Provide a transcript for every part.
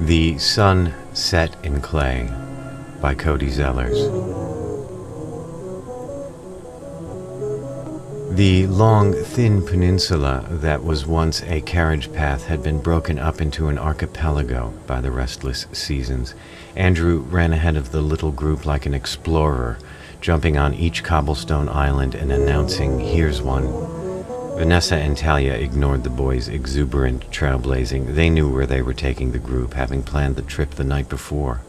The Sun Set in Clay by Cody Zellers. The long, thin peninsula that was once a carriage path had been broken up into an archipelago by the restless seasons. Andrew ran ahead of the little group like an explorer, jumping on each cobblestone island and announcing, "Here's one." Vanessa and Talia ignored the boys' exuberant trailblazing. They knew where they were taking the group, having planned the trip the night before.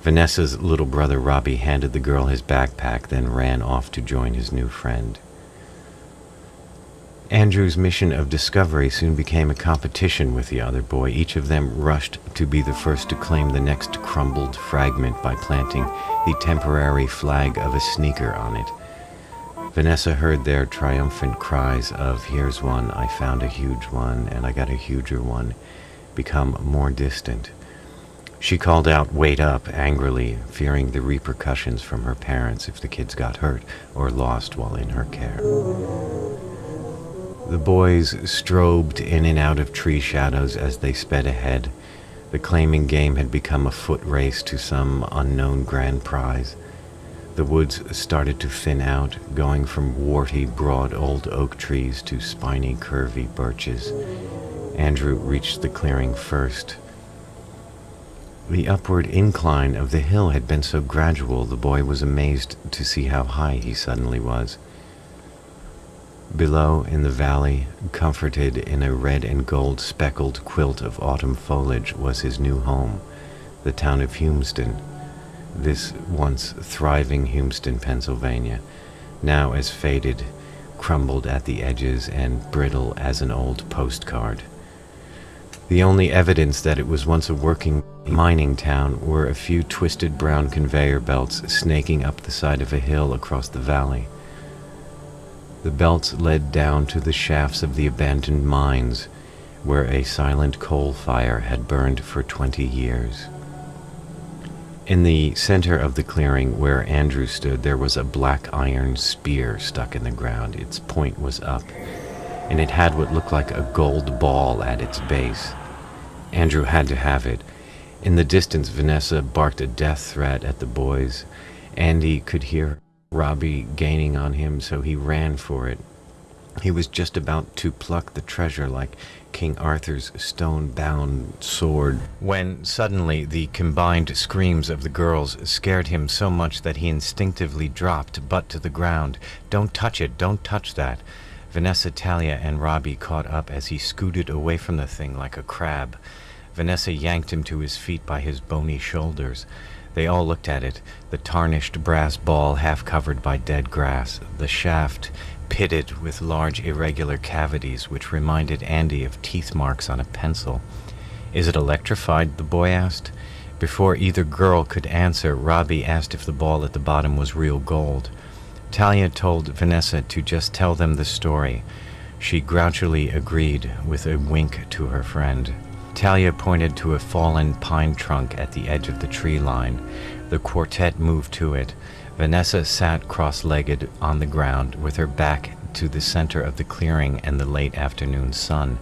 Vanessa's little brother Robbie handed the girl his backpack, then ran off to join his new friend. Andrew's mission of discovery soon became a competition with the other boy. Each of them rushed to be the first to claim the next crumbled fragment by planting the temporary flag of a sneaker on it. Vanessa heard their triumphant cries of, "Here's one, I found a huge one, and I got a huger one," become more distant. She called out, "Wait up," angrily, fearing the repercussions from her parents if the kids got hurt or lost while in her care. The boys strobed in and out of tree shadows as they sped ahead. The claiming game had become a foot race to some unknown grand prize. The woods started to thin out, going from warty, broad old oak trees to spiny, curvy birches. Andrew reached the clearing first. The upward incline of the hill had been so gradual, the boy was amazed to see how high he suddenly was. Below, in the valley, comforted in a red and gold speckled quilt of autumn foliage, was his new home, the town of Humeston. This once thriving Humeston, Pennsylvania, now as faded, crumbled at the edges, and brittle as an old postcard. The only evidence that it was once a working mining town were a few twisted brown conveyor belts snaking up the side of a hill across the valley. The belts led down to the shafts of the abandoned mines, where a silent coal fire had burned for 20 years. In the center of the clearing where Andrew stood, there was a black iron spear stuck in the ground. Its point was up, and it had what looked like a gold ball at its base. Andrew had to have it. In the distance, Vanessa barked a death threat at the boys. Andy could hear Robbie gaining on him, so he ran for it. He was just about to pluck the treasure like King Arthur's stone-bound sword, when suddenly the combined screams of the girls scared him so much that he instinctively dropped butt to the ground. "Don't touch it, don't touch that." Vanessa, Talia, and Robbie caught up as he scooted away from the thing like a crab. Vanessa yanked him to his feet by his bony shoulders. They all looked at it, the tarnished brass ball half covered by dead grass, the shaft pitted with large irregular cavities which reminded Andy of teeth marks on a pencil. "Is it electrified?" the boy asked. Before either girl could answer, Robbie asked if the ball at the bottom was real gold. Talia told Vanessa to just tell them the story. She grouchily agreed with a wink to her friend. Talia pointed to a fallen pine trunk at the edge of the tree line. The quartet moved to it. Vanessa sat cross-legged on the ground with her back to the center of the clearing and the late afternoon sun.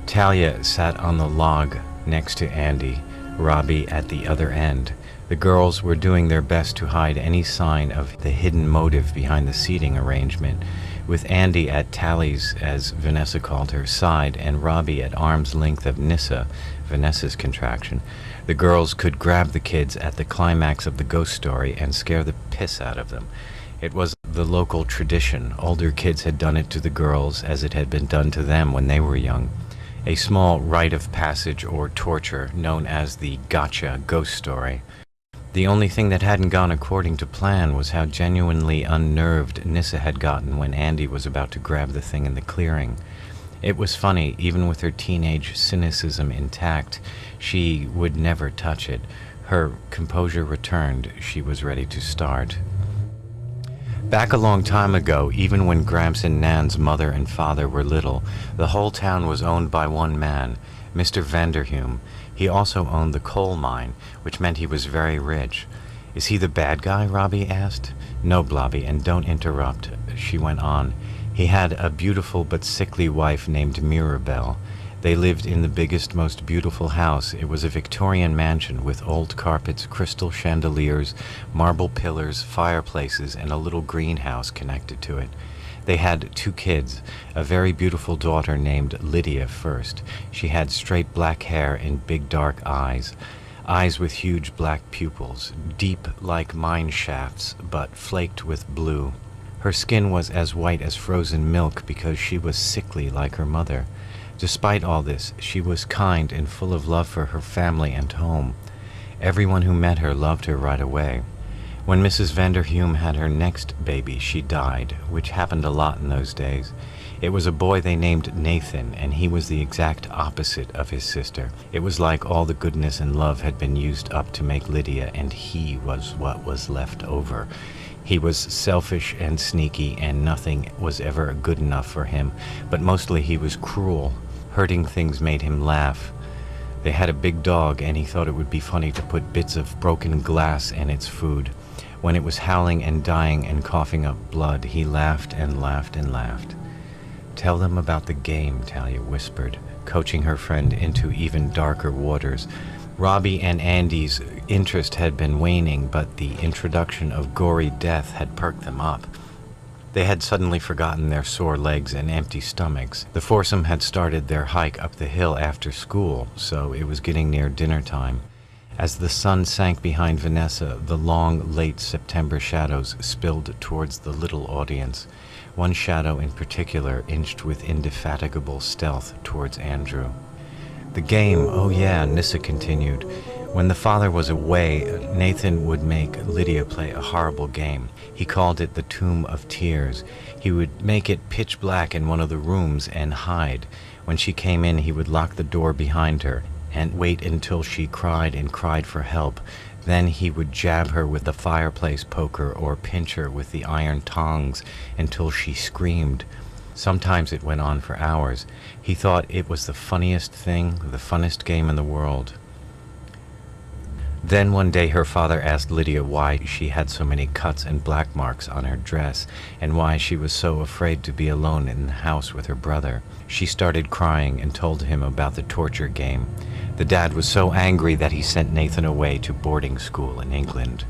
Talia sat on the log next to Andy, Robbie at the other end. The girls were doing their best to hide any sign of the hidden motive behind the seating arrangement. With Andy at Tally's, as Vanessa called her, side, and Robbie at arm's length of Nissa, Vanessa's contraction, the girls could grab the kids at the climax of the ghost story and scare the piss out of them. It was the local tradition. Older kids had done it to the girls as it had been done to them when they were young. A small rite of passage or torture known as the gotcha ghost story. The only thing that hadn't gone according to plan was how genuinely unnerved Nissa had gotten when Andy was about to grab the thing in the clearing. It was funny, even with her teenage cynicism intact, she would never touch it. Her composure returned. She was ready to start. Back a long time ago, even when Gramps and Nan's mother and father were little, the whole town was owned by one man, Mr. Vanderhume. He also owned the coal mine, which meant he was very rich. "Is he the bad guy?" Robbie asked. "No, Blobby, and don't interrupt," she went on. "He had a beautiful but sickly wife named Mirabelle. They lived in the biggest, most beautiful house. It was a Victorian mansion with old carpets, crystal chandeliers, marble pillars, fireplaces, and a little greenhouse connected to it. They had 2 kids, a very beautiful daughter named Lydia first. She had straight black hair and big dark eyes with huge black pupils, deep like mine shafts, but flaked with blue. Her skin was as white as frozen milk because she was sickly like her mother. Despite all this, she was kind and full of love for her family and home. Everyone who met her loved her right away. When Mrs. Vanderhume had her next baby, she died, which happened a lot in those days. It was a boy they named Nathan, and he was the exact opposite of his sister. It was like all the goodness and love had been used up to make Lydia, and he was what was left over. He was selfish and sneaky, and nothing was ever good enough for him, but mostly he was cruel. Hurting things made him laugh. They had a big dog, and he thought it would be funny to put bits of broken glass in its food. When it was howling and dying and coughing up blood, he laughed and laughed and laughed. "Tell them about the game," Talia whispered, coaching her friend into even darker waters. Robbie and Andy's interest had been waning, but the introduction of gory death had perked them up. They had suddenly forgotten their sore legs and empty stomachs. The foursome had started their hike up the hill after school, so it was getting near dinner time. As the sun sank behind Vanessa, the long, late September shadows spilled towards the little audience. One shadow in particular inched with indefatigable stealth towards Andrew. "The game, oh yeah," Nissa continued. "When the father was away, Nathan would make Lydia play a horrible game. He called it the Tomb of Tears. He would make it pitch black in one of the rooms and hide. When she came in, he would lock the door behind her and wait until she cried and cried for help. Then he would jab her with the fireplace poker or pinch her with the iron tongs until she screamed. Sometimes it went on for hours. He thought it was the funniest thing, the funnest game in the world." Then one day her father asked Lydia why she had so many cuts and black marks on her dress, and why she was so afraid to be alone in the house with her brother. She started crying and told him about the torture game. The dad was so angry that he sent Nathan away to boarding school in England.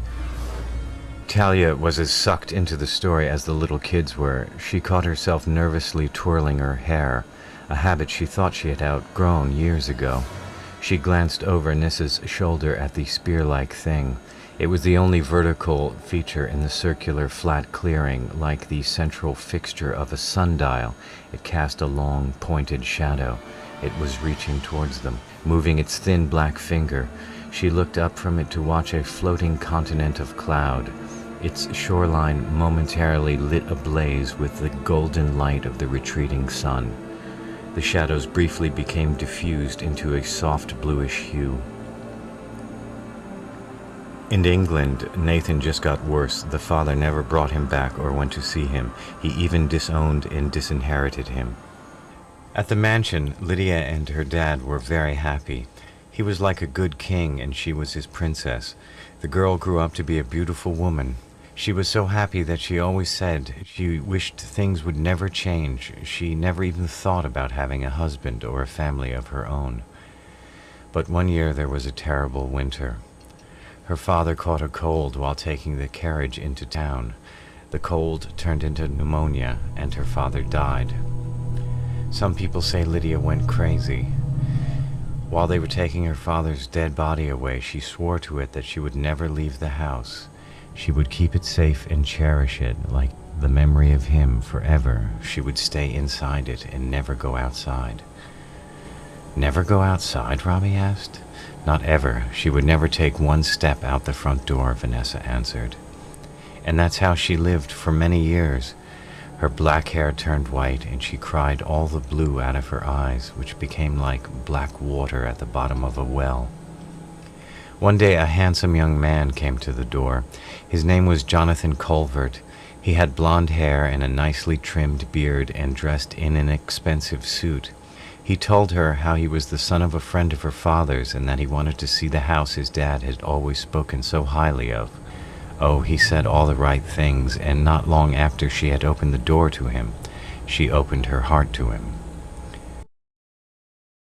Talia was as sucked into the story as the little kids were. She caught herself nervously twirling her hair, a habit she thought she had outgrown years ago. She glanced over Nissa's shoulder at the spear-like thing. It was the only vertical feature in the circular flat clearing, like the central fixture of a sundial. It cast a long, pointed shadow. It was reaching towards them, moving its thin black finger. She looked up from it to watch a floating continent of cloud, its shoreline momentarily lit ablaze with the golden light of the retreating sun. The shadows briefly became diffused into a soft bluish hue. In England, Nathan just got worse. The father never brought him back or went to see him. He even disowned and disinherited him. At the mansion, Lydia and her dad were very happy. He was like a good king, and she was his princess. The girl grew up to be a beautiful woman. She was so happy that she always said she wished things would never change. She never even thought about having a husband or a family of her own. But one year there was a terrible winter. Her father caught a cold while taking the carriage into town. The cold turned into pneumonia, and her father died. Some people say Lydia went crazy. While they were taking her father's dead body away, she swore to it that she would never leave the house. She would keep it safe and cherish it like the memory of him forever. She would stay inside it and never go outside. "Never go outside?" Robbie asked. "Not ever. She would never take one step out the front door," Vanessa answered. And that's how she lived for many years. Her black hair turned white, and she cried all the blue out of her eyes, which became like black water at the bottom of a well. One day a handsome young man came to the door. His name was Jonathan Colvert. He had blonde hair and a nicely trimmed beard and dressed in an expensive suit. He told her how he was the son of a friend of her father's and that he wanted to see the house his dad had always spoken so highly of. Oh, he said all the right things, and not long after she had opened the door to him, she opened her heart to him.